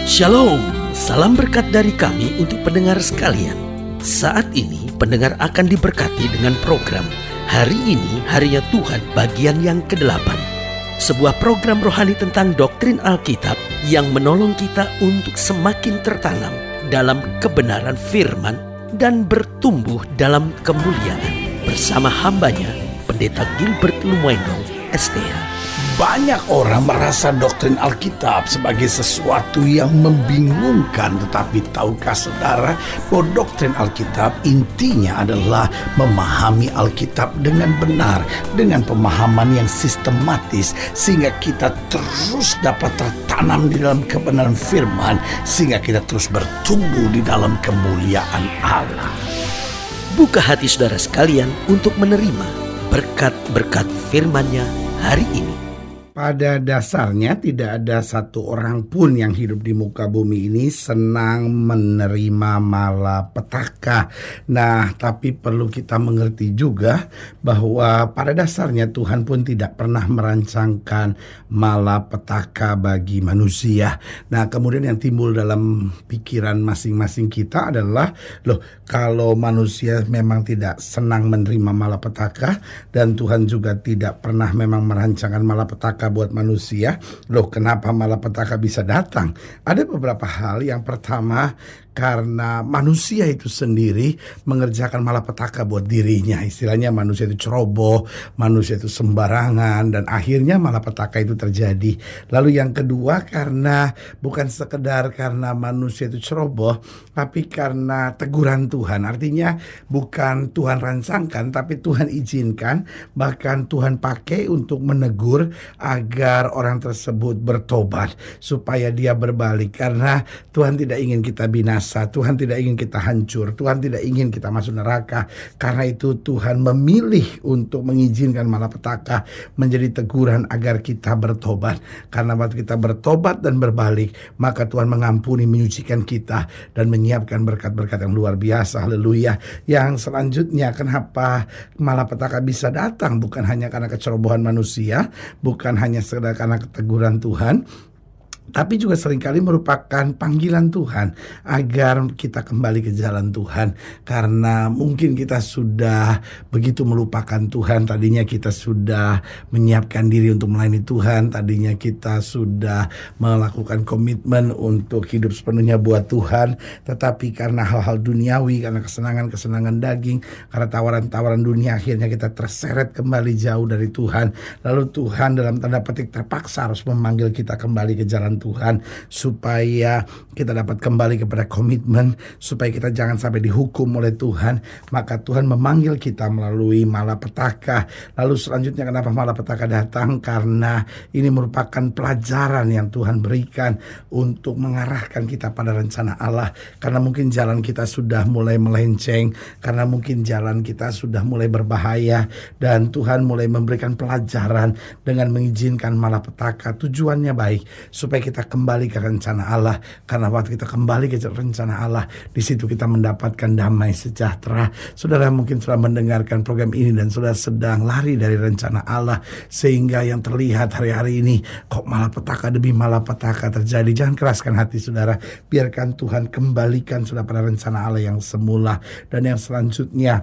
Shalom, salam berkat dari kami untuk pendengar sekalian. Saat ini pendengar akan diberkati dengan program Hari Ini Harinya Tuhan bagian yang ke-8. Sebuah program rohani tentang doktrin Alkitab yang menolong kita untuk semakin tertanam dalam kebenaran firman dan bertumbuh dalam kemuliaan. Bersama hambanya, Pendeta Gilbert Lumwendong, STH. Banyak orang merasa doktrin Alkitab sebagai sesuatu yang membingungkan. Tetapi tahukah saudara bahwa doktrin Alkitab intinya adalah memahami Alkitab dengan benar, dengan pemahaman yang sistematis, sehingga kita terus dapat tertanam di dalam kebenaran firman, sehingga kita terus bertumbuh di dalam kemuliaan Allah. Buka hati saudara sekalian untuk menerima berkat-berkat firman-Nya hari ini. Pada dasarnya tidak ada satu orang pun yang hidup di muka bumi ini senang menerima malapetaka. Nah, tapi perlu kita mengerti juga bahwa pada dasarnya Tuhan pun tidak pernah merancangkan malapetaka bagi manusia. Nah, kemudian yang timbul dalam pikiran masing-masing kita adalah, kalau manusia memang tidak senang menerima malapetaka dan Tuhan juga tidak pernah memang merancangkan malapetaka buat manusia, kenapa malapetaka bisa datang? Ada beberapa hal. Yang pertama, karena manusia itu sendiri mengerjakan malapetaka buat dirinya. Istilahnya manusia itu ceroboh, manusia itu sembarangan, dan akhirnya malapetaka itu terjadi. Lalu yang kedua, karena bukan sekedar karena manusia itu ceroboh, tapi karena teguran Tuhan. Artinya bukan Tuhan rancangkan, tapi Tuhan izinkan, bahkan Tuhan pakai untuk menegur agar orang tersebut bertobat, supaya dia berbalik. Karena Tuhan tidak ingin kita binasa, Tuhan tidak ingin kita hancur, Tuhan tidak ingin kita masuk neraka. Karena itu Tuhan memilih untuk mengizinkan malapetaka menjadi teguran agar kita bertobat. Karena waktu kita bertobat dan berbalik, maka Tuhan mengampuni, menyucikan kita, dan menyiapkan berkat-berkat yang luar biasa. Haleluya. Yang selanjutnya, kenapa malapetaka bisa datang? Bukan hanya karena kecerobohan manusia, bukan hanya sekedar karena keteguran Tuhan, tapi juga seringkali merupakan panggilan Tuhan agar kita kembali ke jalan Tuhan. Karena mungkin kita sudah begitu melupakan Tuhan. Tadinya kita sudah menyiapkan diri untuk melayani Tuhan. Tadinya kita sudah melakukan komitmen untuk hidup sepenuhnya buat Tuhan. Tetapi karena hal-hal duniawi, karena kesenangan-kesenangan daging, karena tawaran-tawaran dunia, akhirnya kita terseret kembali jauh dari Tuhan. Lalu Tuhan dalam tanda petik terpaksa harus memanggil kita kembali ke jalan Tuhan, supaya kita dapat kembali kepada komitmen, supaya kita jangan sampai dihukum oleh Tuhan. Maka Tuhan memanggil kita melalui malapetaka. Lalu selanjutnya, kenapa malapetaka datang? Karena ini merupakan pelajaran yang Tuhan berikan untuk mengarahkan kita pada rencana Allah. Karena mungkin jalan kita sudah mulai melenceng, karena mungkin jalan kita sudah mulai berbahaya, dan Tuhan mulai memberikan pelajaran dengan mengizinkan malapetaka. Tujuannya baik, supaya kita kembali ke rencana Allah. Karena waktu kita kembali ke rencana Allah, di situ kita mendapatkan damai sejahtera. Saudara mungkin sudah mendengarkan program ini dan sudah sedang lari dari rencana Allah, sehingga yang terlihat hari-hari ini kok malapetaka demi malapetaka terjadi. Jangan keraskan hati saudara, biarkan Tuhan kembalikan saudara pada rencana Allah yang semula. Dan yang selanjutnya,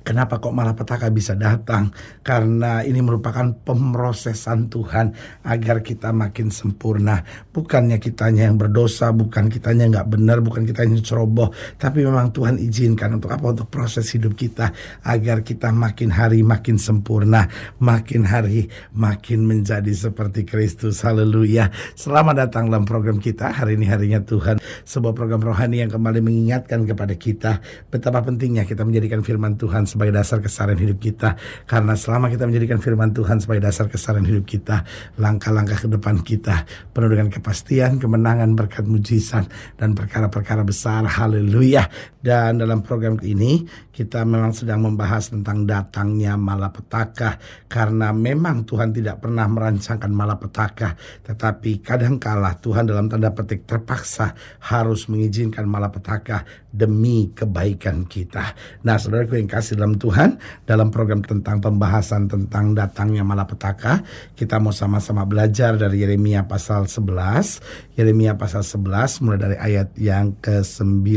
kenapa kok malapetaka bisa datang? Karena ini merupakan pemrosesan Tuhan agar kita makin sempurna. Bukannya kitanya yang berdosa, bukan kitanya nggak benar, bukan kitanya yang ceroboh, tapi memang Tuhan izinkan untuk apa? Untuk proses hidup kita, agar kita makin hari makin sempurna, makin hari makin menjadi seperti Kristus. Haleluya. Selamat datang dalam program kita Hari Ini Harinya Tuhan, sebuah program rohani yang kembali mengingatkan kepada kita betapa pentingnya kita menjadikan firman Tuhan sebagai dasar keseharian hidup kita. Karena selama kita menjadikan firman Tuhan sebagai dasar keseharian hidup kita, langkah-langkah ke depan kita penuh dengan kepastian, kemenangan, berkat, mujizat, dan perkara-perkara besar. Haleluya. Dan dalam program ini kita memang sedang membahas tentang datangnya malapetaka. Karena memang Tuhan tidak pernah merancangkan malapetaka, tetapi kadangkala Tuhan dalam tanda petik terpaksa harus mengizinkan malapetaka demi kebaikan kita. Nah, saudaraku yang kasih dalam dalam Tuhan. Dalam program tentang pembahasan tentang datangnya malapetaka, kita mau sama-sama belajar dari Yeremia pasal 11. Yeremia pasal 11 mulai dari ayat yang ke-9.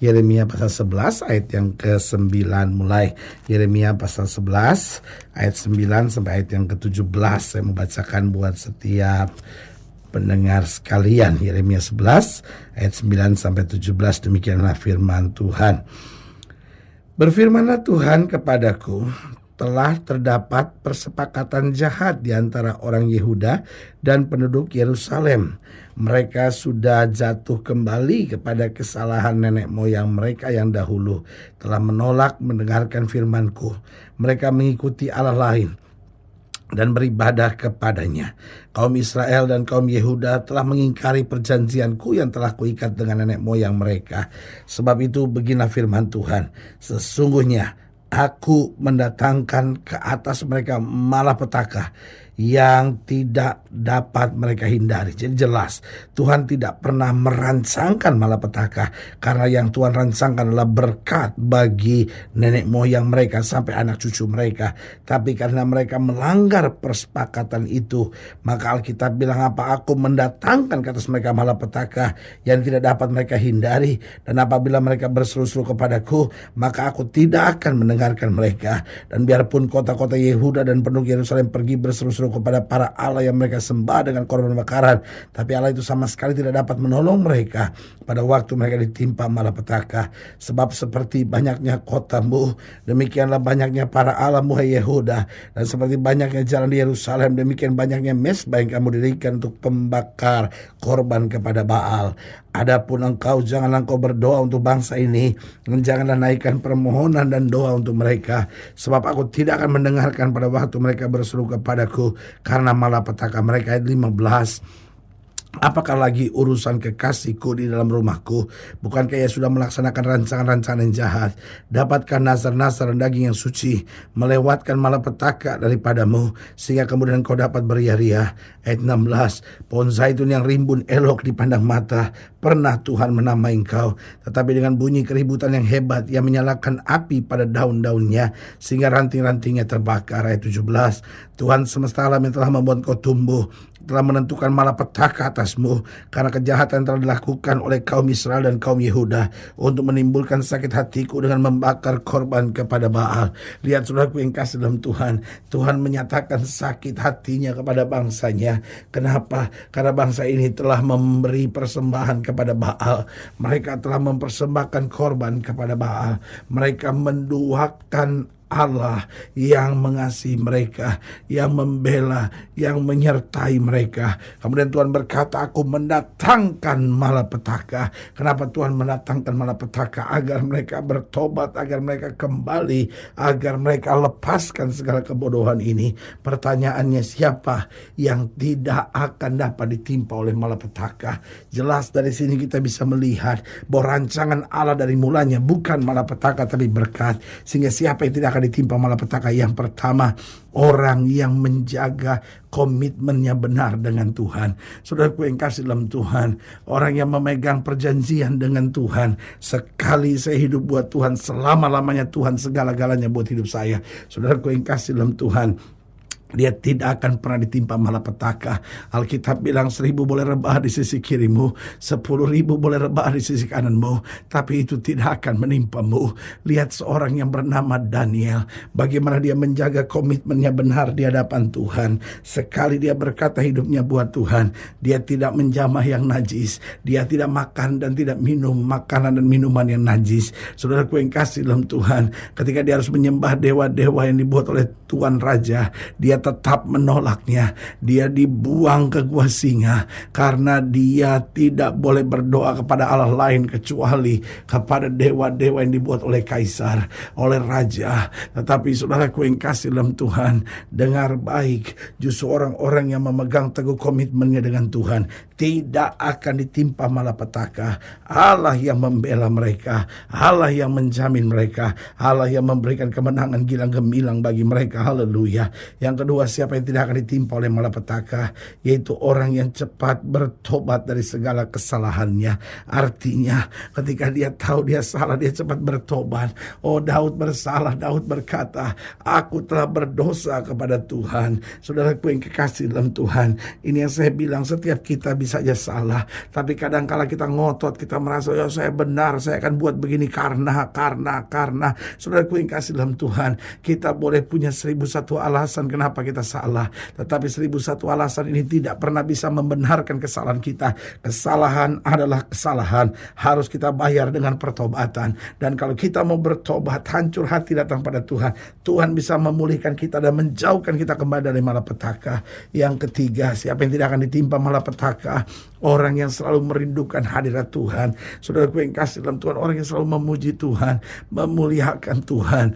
Yeremia pasal 11 ayat yang ke-9 mulai. Yeremia pasal 11 ayat 9 sampai ayat yang ke-17. Saya membacakan buat setiap pendengar sekalian. Yeremia 11 ayat 9 sampai 17, demikianlah firman Tuhan. Berfirmanlah Tuhan kepadaku, telah terdapat persepakatan jahat di antara orang Yehuda dan penduduk Yerusalem. Mereka sudah jatuh kembali kepada kesalahan nenek moyang mereka yang dahulu, telah menolak mendengarkan firman-Ku. Mereka mengikuti Allah lain dan beribadah kepadanya. Kaum Israel dan kaum Yehuda telah mengingkari perjanjianku yang telah kuikat dengan nenek moyang mereka. Sebab itu beginilah firman Tuhan, sesungguhnya aku mendatangkan ke atas mereka malapetaka yang tidak dapat mereka hindari. Jadi jelas Tuhan tidak pernah merancangkan malapetaka, karena yang Tuhan rancangkan adalah berkat bagi nenek moyang mereka sampai anak cucu mereka. Tapi karena mereka melanggar persepakatan itu, maka Alkitab bilang apa? Aku mendatangkan ke atas mereka malapetaka yang tidak dapat mereka hindari. Dan apabila mereka berseru-seru kepadaku, maka aku tidak akan mendengarkan mereka. Dan biarpun kota-kota Yehuda dan penduduk Yerusalem pergi berseru-seru kepada para Allah yang mereka sembah dengan korban bakaran, tapi Allah itu sama sekali tidak dapat menolong mereka pada waktu mereka ditimpa malapetaka. Sebab seperti banyaknya kotamu, demikianlah banyaknya para allahmu hai Yehuda, dan seperti banyaknya jalan di Yerusalem, demikian banyaknya mezbah yang kamu dirikan untuk pembakar korban kepada Baal. Adapun engkau, janganlah engkau berdoa untuk bangsa ini, dan janganlah naikkan permohonan dan doa untuk mereka, sebab aku tidak akan mendengarkan pada waktu mereka berseru kepadaku karena malapetaka mereka. Ayat 15. Apakah lagi urusan kekasihku di dalam rumahku? Bukankah ia sudah melaksanakan rancangan-rancangan yang jahat? Dapatkah nazar-nazar dan daging yang suci melewatkan malapetaka daripadamu, sehingga kemudian kau dapat beria-ria? Ayat 16. Pohon zaitun yang rimbun elok dipandang mata, pernah Tuhan menamai engkau, tetapi dengan bunyi keributan yang hebat ia menyalakan api pada daun-daunnya, sehingga ranting-rantingnya terbakar. Ayat 17. Tuhan semesta alam yang telah membuat kau tumbuh telah menentukan malapetaka atasmu karena kejahatan yang telah dilakukan oleh kaum Israel dan kaum Yehuda untuk menimbulkan sakit hatiku dengan membakar korban kepada Baal. Lihat saudaraku yang kasih dalam Tuhan, Tuhan menyatakan sakit hatinya kepada bangsanya. Kenapa? Karena bangsa ini telah memberi persembahan kepada Baal. Mereka telah mempersembahkan korban kepada Baal. Mereka menduakan Allah yang mengasihi mereka, yang membela, yang menyertai mereka. Kemudian Tuhan berkata, aku mendatangkan malapetaka. Kenapa Tuhan mendatangkan malapetaka? Agar mereka bertobat, agar mereka kembali, agar mereka lepaskan segala kebodohan ini. Pertanyaannya, siapa yang tidak akan dapat ditimpa oleh malapetaka? Jelas dari sini kita bisa melihat bahwa rancangan Allah dari mulanya bukan malapetaka tapi berkat. Sehingga siapa yang tidak akan ditimpa malapetaka? Yang pertama, orang yang menjaga komitmennya benar dengan Tuhan. Saudaraku yang kasih dalam Tuhan, orang yang memegang perjanjian dengan Tuhan. Sekali saya hidup buat Tuhan, selama-lamanya Tuhan segala-galanya buat hidup saya. Saudaraku yang kasih dalam Tuhan, dia tidak akan pernah ditimpa malapetaka. Alkitab bilang 1.000 boleh rebah di sisi kirimu, 10.000 boleh rebah di sisi kananmu, tapi itu tidak akan menimpamu. Lihat seorang yang bernama Daniel, bagaimana dia menjaga komitmennya benar di hadapan Tuhan. Sekali dia berkata hidupnya buat Tuhan, dia tidak menjamah yang najis, dia tidak makan dan tidak minum makanan dan minuman yang najis. Saudaraku yang kasih dalam Tuhan, ketika dia harus menyembah dewa-dewa yang dibuat oleh Tuan Raja, dia tetap menolaknya. Dia dibuang ke gua singa karena dia tidak boleh berdoa kepada Allah lain kecuali kepada dewa-dewa yang dibuat oleh kaisar, oleh raja. Tetapi saudaraku yang kasih dalam Tuhan, dengar baik, justru orang-orang yang memegang teguh komitmennya dengan Tuhan tidak akan ditimpa malapetaka. Allah yang membela mereka, Allah yang menjamin mereka, Allah yang memberikan kemenangan gilang gemilang bagi mereka. Haleluya. Yang kedua, siapa yang tidak akan ditimpa oleh malapetaka? Yaitu orang yang cepat bertobat dari segala kesalahannya. Artinya ketika dia tahu dia salah, dia cepat bertobat. Oh, Daud bersalah. Daud berkata, aku telah berdosa kepada Tuhan. Saudaraku yang kekasih dalam Tuhan, ini yang saya bilang, setiap kita bisa aja salah, tapi kadang kala kita ngotot, kita merasa ya saya benar, saya akan buat begini karena saudaraku yang kasih dalam Tuhan, kita boleh punya 1001 alasan kenapa kita salah, tetapi 1001 alasan ini tidak pernah bisa membenarkan kesalahan kita. Kesalahan adalah kesalahan, harus kita bayar dengan pertobatan. Dan kalau kita mau bertobat, hancur hati datang pada Tuhan, Tuhan bisa memulihkan kita dan menjauhkan kita kembali dari malapetaka. Yang ketiga, siapa yang tidak akan ditimpa malapetaka? Orang yang selalu merindukan hadirat Tuhan. Saudaraku yang kasih dalam Tuhan, orang yang selalu memuji Tuhan, memuliakan Tuhan.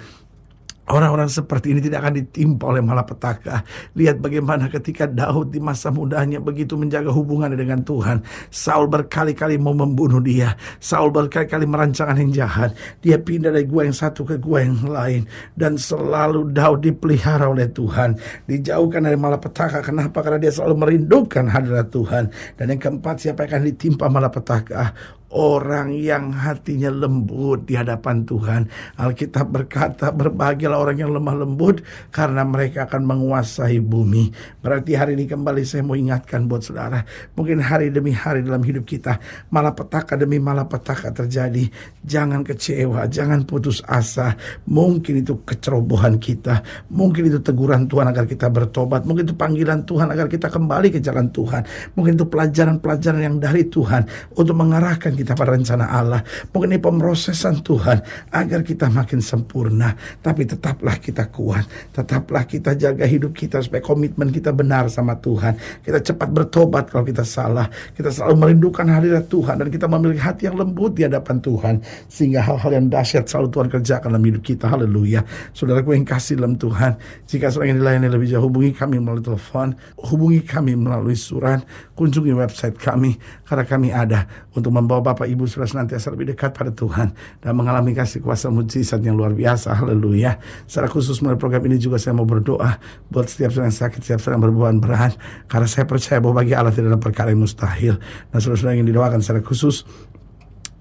Orang-orang seperti ini tidak akan ditimpa oleh malapetaka. Lihat bagaimana ketika Daud di masa mudanya begitu menjaga hubungannya dengan Tuhan. Saul berkali-kali mau membunuh dia. Saul berkali-kali merancangkan yang jahat. Dia pindah dari gua yang satu ke gua yang lain. Dan selalu Daud dipelihara oleh Tuhan. Dijauhkan dari malapetaka. Kenapa? Karena dia selalu merindukan hadirat Tuhan. Dan yang keempat, siapa yang akan ditimpa malapetaka? Orang yang hatinya lembut di hadapan Tuhan. Alkitab berkata, berbahagialah orang yang lemah lembut, karena mereka akan menguasai bumi. Berarti hari ini kembali saya mau ingatkan buat saudara, mungkin hari demi hari dalam hidup kita, malapetaka demi malapetaka terjadi. Jangan kecewa, jangan putus asa. Mungkin itu kecerobohan kita, mungkin itu teguran Tuhan agar kita bertobat, mungkin itu panggilan Tuhan agar kita kembali ke jalan Tuhan, mungkin itu pelajaran-pelajaran yang dari Tuhan untuk mengarahkan kita pada rencana Allah. Mungkin ini pemrosesan Tuhan agar kita makin sempurna. Tapi tetaplah kita kuat, tetaplah kita jaga hidup kita supaya komitmen kita benar sama Tuhan. Kita cepat bertobat kalau kita salah. Kita selalu merindukan hadirat Tuhan, dan kita memiliki hati yang lembut di hadapan Tuhan, sehingga hal-hal yang dahsyat selalu Tuhan kerjakan dalam hidup kita. Haleluya. Saudaraku yang kasih dalam Tuhan, jika saudara yang dilayani lebih jauh, hubungi kami melalui telepon, hubungi kami melalui surat, kunjungi website kami, karena kami ada untuk membawa Bapak Ibu sudah senantiasa lebih dekat pada Tuhan dan mengalami kasih kuasa mujizat yang luar biasa. Haleluya. Secara khusus melalui program ini juga saya mau berdoa buat setiap orang yang sakit, setiap orang yang berbeban berat, karena saya percaya bahwa bagi Allah tidak ada perkara yang mustahil. Dan saudara-saudara yang didoakan secara khusus,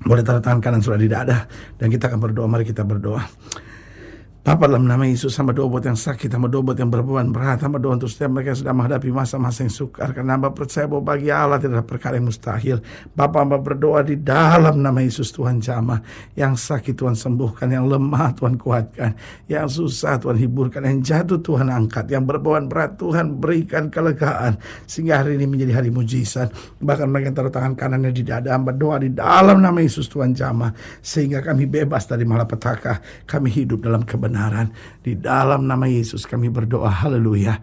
boleh taruh tangan kanan sudah di dada, dan kita akan berdoa. Mari kita berdoa. Bapa, dalam nama Yesus, hamba doa buat yang sakit, hamba doa buat yang berbeban berat, hamba doa untuk setiap mereka yang sedang menghadapi masa-masa yang sukar, karena hamba percaya bahwa bagi Allah tidak ada perkara yang mustahil. Bapa, hamba berdoa di dalam nama Yesus, Tuhan jamah, yang sakit Tuhan sembuhkan, yang lemah Tuhan kuatkan, yang susah Tuhan hiburkan, yang jatuh Tuhan angkat, yang berbeban berat Tuhan berikan kelegaan, sehingga hari ini menjadi hari mujizat. Bahkan mereka yang taruh tangan kanannya di dada, hamba doa di dalam nama Yesus, Tuhan jamah, sehingga kami bebas dari malapetaka, kami hidup dalam kebenaran. Di dalam nama Yesus kami berdoa. Haleluya.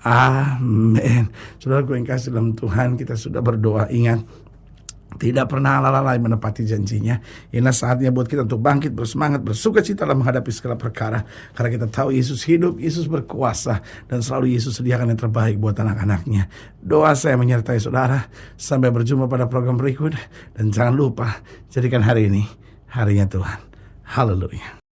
Amin. Saudaraku yang kasih dalam Tuhan, kita sudah berdoa. Ingat, tidak pernah Allah lalai menepati janjinya. Inilah saatnya buat kita untuk bangkit, bersemangat, bersuka cita dalam menghadapi segala perkara. Karena kita tahu Yesus hidup, Yesus berkuasa, dan selalu Yesus sediakan yang terbaik buat anak-anaknya. Doa saya menyertai saudara. Sampai berjumpa pada program berikut. Dan jangan lupa, jadikan hari ini harinya Tuhan. Haleluya.